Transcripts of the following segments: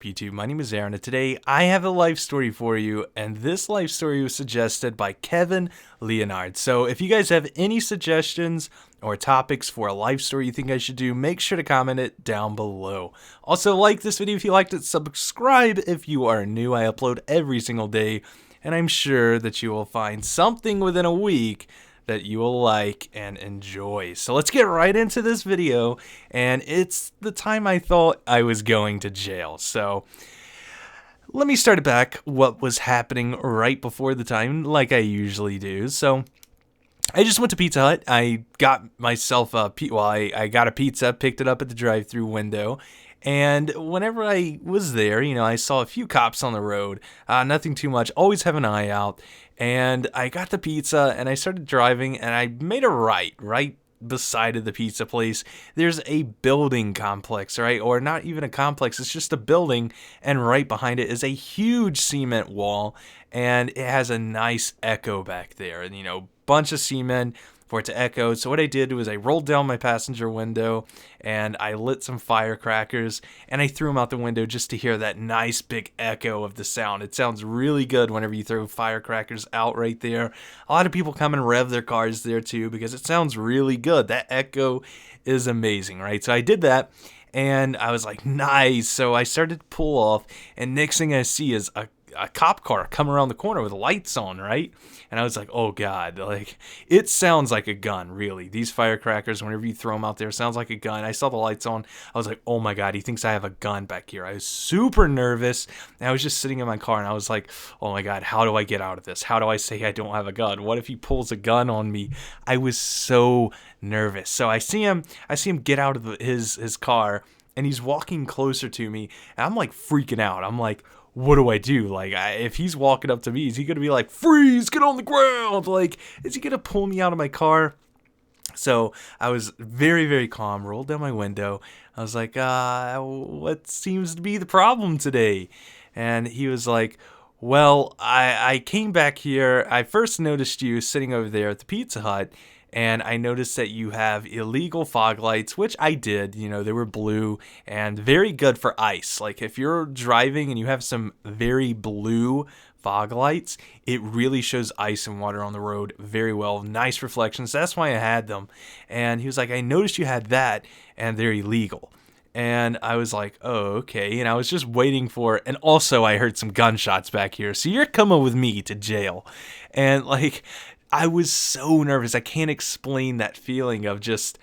YouTube? My name is Aaron, and today I have a life story for you, and this life story was suggested by Kevin Leonard. So if you guys have any suggestions or topics for a life story you think I should do, make sure to comment it down below. Also, like this video if you liked it, subscribe if you are new. I upload every single day, and I'm sure that you will find something within a week that you will like and enjoy. So let's get right into this video, and it's the time I thought I was going to jail. So let me start it back what was happening right before the time, like I usually do. So I just went to Pizza Hut. I got myself I got a pizza, picked it up at the drive-thru window. And whenever I was there, I saw a few cops on the road, nothing too much, always have an eye out. And I got the pizza and I started driving and I made a right beside of the pizza place. There's a building complex, right? Or not even a complex, it's just a building. And right behind it is a huge cement wall. And it has a nice echo back there. And, bunch of cement for it to echo. So what I did was I rolled down my passenger window and I lit some firecrackers and I threw them out the window just to hear that nice big echo of the sound. It sounds really good whenever you throw firecrackers out right there. A lot of people come and rev their cars there too because it sounds really good. That echo is amazing, right? So I did that and I was like, nice. So I started to pull off, and next thing I see is a cop car come around the corner with lights on, right? And I was like, oh God, like, it sounds like a gun, really. These firecrackers, whenever you throw them out there, sounds like a gun. I saw the lights on. I was like, oh my God, he thinks I have a gun back here. I was super nervous. And I was just sitting in my car and I was like, oh my God, how do I get out of this? How do I say I don't have a gun? What if he pulls a gun on me? I was so nervous. So I see him get out of his car, and he's walking closer to me, and I'm like freaking out. I'm like, what do I do? Like, if he's walking up to me, is he going to be like, freeze, get on the ground? Like, is he going to pull me out of my car? So I was very, very calm, rolled down my window. I was like, what seems to be the problem today? And he was like, well, I came back here. I first noticed you sitting over there at the Pizza Hut, and I noticed that you have illegal fog lights, which I did. They were blue and very good for ice. Like, if you're driving and you have some very blue fog lights, it really shows ice and water on the road very well. Nice reflections. That's why I had them. And he was like, I noticed you had that, and they're illegal. And I was like, oh, okay. And I was just waiting for it. And also, I heard some gunshots back here. So you're coming with me to jail. And, like, I was so nervous. I can't explain that feeling of just,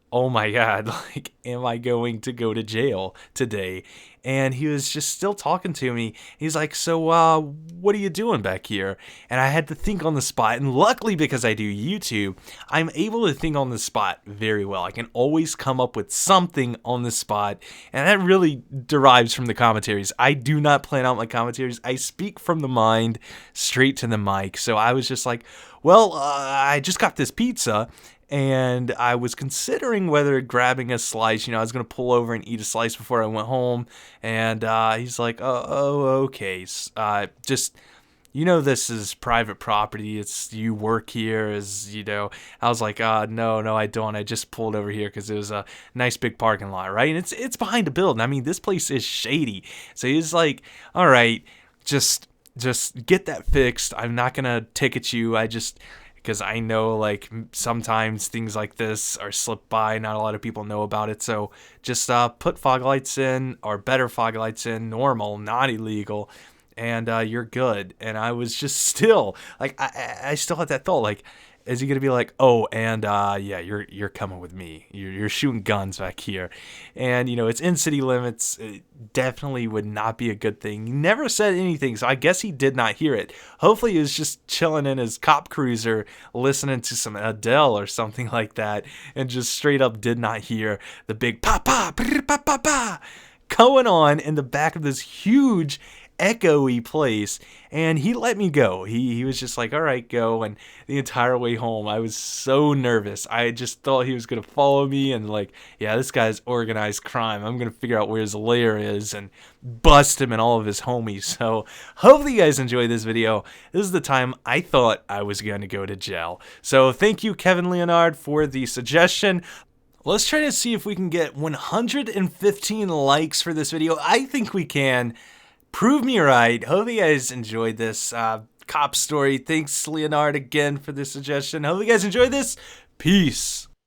oh my God, like, am I going to go to jail today? And he was just still talking to me. He's like, so, what are you doing back here? And I had to think on the spot. And luckily, because I do YouTube, I'm able to think on the spot very well. I can always come up with something on the spot. And that really derives from the commentaries. I do not plan out my commentaries. I speak from the mind straight to the mic. So I was just like, well, I just got this pizza, and I was considering whether grabbing a slice. I was going to pull over and eat a slice before I went home. And he's like, oh, okay. Just, this is private property. You work here, I was like, no, I don't. I just pulled over here because it was a nice big parking lot, right? And it's behind a building. I mean, this place is shady. So he's like, all right, just get that fixed. I'm not going to ticket you. Because I know, like, sometimes things like this are slipped by. Not a lot of people know about it. So just put fog lights in, or better fog lights in, normal, not illegal, and you're good. And I was just still, like, I still had that thought, like, is he going to be like, oh, and yeah, you're coming with me. You're shooting guns back here. And, it's in city limits. It definitely would not be a good thing. He never said anything, so I guess he did not hear it. Hopefully he was just chilling in his cop cruiser, listening to some Adele or something like that, and just straight up did not hear the big pa-pa, pa-pa-pa going on in the back of this huge echoey place. And he let me go. He was just like, all right, go. And the entire way home, I was so nervous. I just thought he was going to follow me and, like, yeah, this guy's organized crime. I'm going to figure out where his lair is and bust him and all of his homies. So hopefully you guys enjoyed this video. This is the time I thought I was going to go to jail. So thank you, Kevin Leonard, for the suggestion. Let's try to see if we can get 115 likes for this video. I think we can. Prove me right. Hope you guys enjoyed this cop story. Thanks, Leonard, again for the suggestion. Hope you guys enjoyed this. Peace.